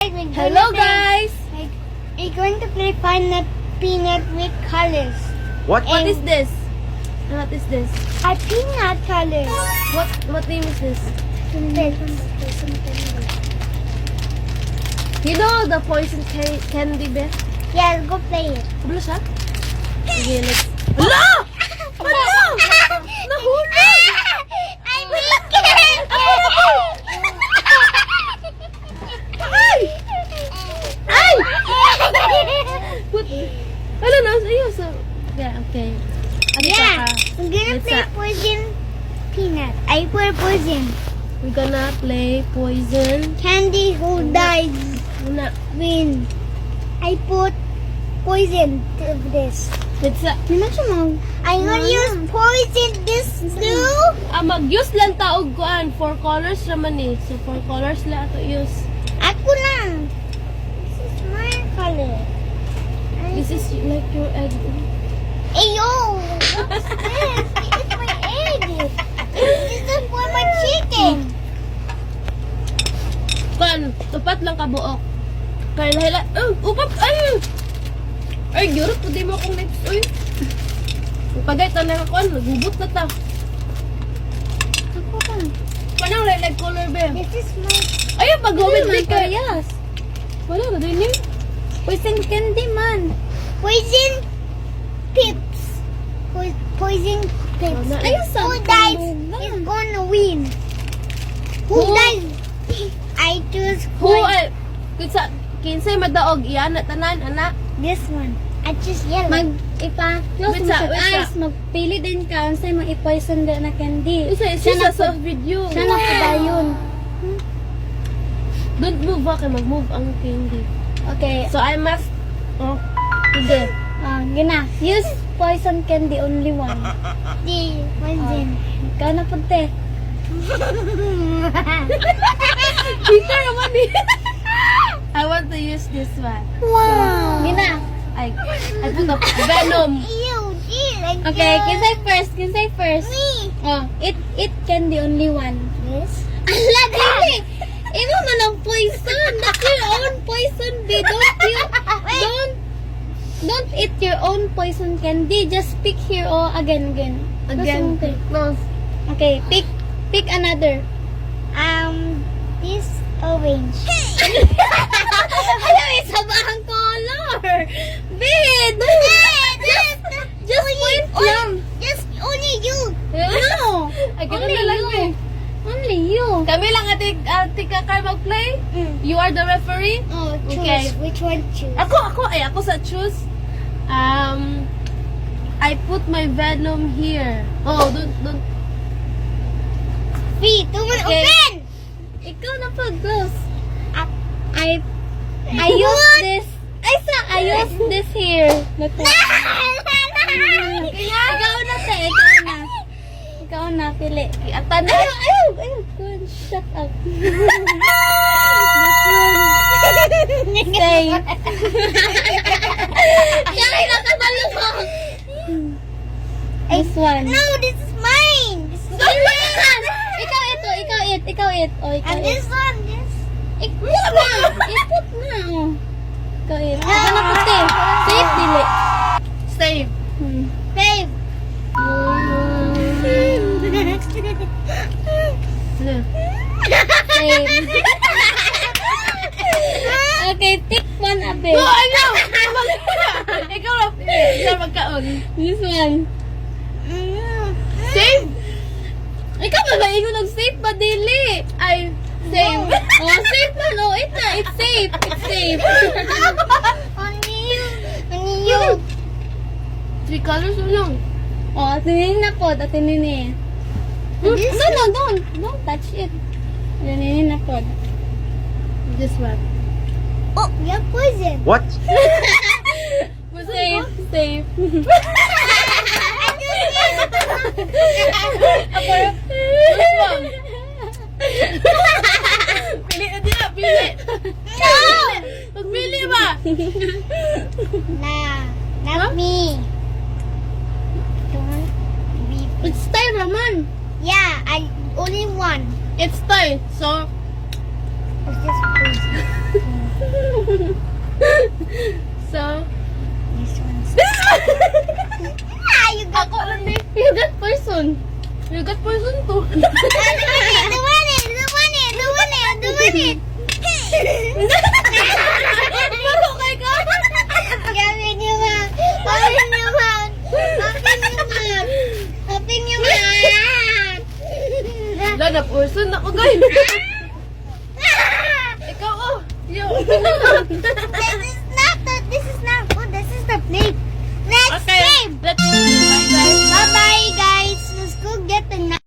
Hello guys! We're going to play Find the Peanut with colors. What is this? What is this? A peanut color. What name is this? Pits. You know the poison candy bear? Yeah, go play it. Kabalo siya? Sige, let's... Hala! Hala! Nahulog! I'm weekend! Ay! Ay! What? Hala, nasa iyo. So, yeah, okay. Ano Yeah, ka? I'm gonna Let's play poison peanut. I put poison. We're gonna play poison. Candy who dies Una. win. I put poison to this. Let's I'm gonna use poison this blue. mag-use lang taog kuan. 4 colors naman eh. So 4 colors lang ato use. Ako lang. This is my color. This is like your egg. Ayo! What's this? It's my egg. This is for my chicken. Kuan, tupat lang kabuok. Kaya lahila. Upat! Ay, gyurot po di mo akong lips. Uy. Pagay ta na kuan, nagubot na ta. Ako lang. Kanang like color be. This is my Ay, pag-gawin di ka. Yes. Wala na din eh. poison candy man. Poison pips. Poison pips. Oh, na- Who dies is gonna win. Who Who? dies? I choose Who ay, kinsa, kinsay madaog, iyan na tanan, anak. this one. I choose yellow. Wait Close mo sa- sa wait sa. eyes, magpili din ka unsay mag-i-poison din na candy. Isa sa video. Siya na padayon. Don't move ha, kay mag-move ang candy. Okay. So I must, sige. Gina. Use poison candy only one. The poison. Ikaw na punte. Peter naman eh. I want to use this one. Wow. Gina. I put a venom. Ew, gee, like Okay, kinsay first. Me. Eat candy only one. This. Ala, dili. Imo man ang poison. That's your own poison, be. Don't eat your own poison candy. Just pick here. Again. Again, Okay. close. Okay, pick another. This orange. Alam, isa ba ang color? Bid! Just point lang. Just only you. No! Ay, ganun Only na lang you. eh. Only you. Kami lang ating kakar mag-play. You are the referee. Oh, choose. Okay. Which one choose? Ako sa choose. I put my venom here. Oh, don't. 3, 2, 1, Okay. open! Ikaw na pag-close. Up. I use this. I use this here. Ikaw na, te. Ikaw na, pili. Ata na. Ayaw. Good. Shut up. Stay. Kaya nakabalo ko. This one. No, this is mine. This is Ikaw mine. Ikaw it. Oh, ikaw And it. this one, this. Iput na. Oh. Ikaw it. Ikaw na puti. Safe, dili. Save. Babe. Safe. Okay, pick one abe. Oh, ayaw! Ikaw lang. Ikaw magkaon. This one. Save! Ikaw ba ba? Ikaw nag-safe ba, dili? Ay, save. Oh, safe man. Oh, it's safe. It's safe. Only you. Only you. 3 colors lang. Oh, tinin na po. Tinin eh. This No, don't touch it. Tinin na po. This one. Oh, you have poison. What? Safe. This one. Pili na din. Pili. No! Magpili ba? Nah, not me. Don't be. It's time, Raman. Yeah, I only one. It's time. So, It's just poison. person to. The one it. Maro kay ka. Gawin niyo man. Open niyo man. Wala na person ako guys. Ikaw oh. Yo, open na.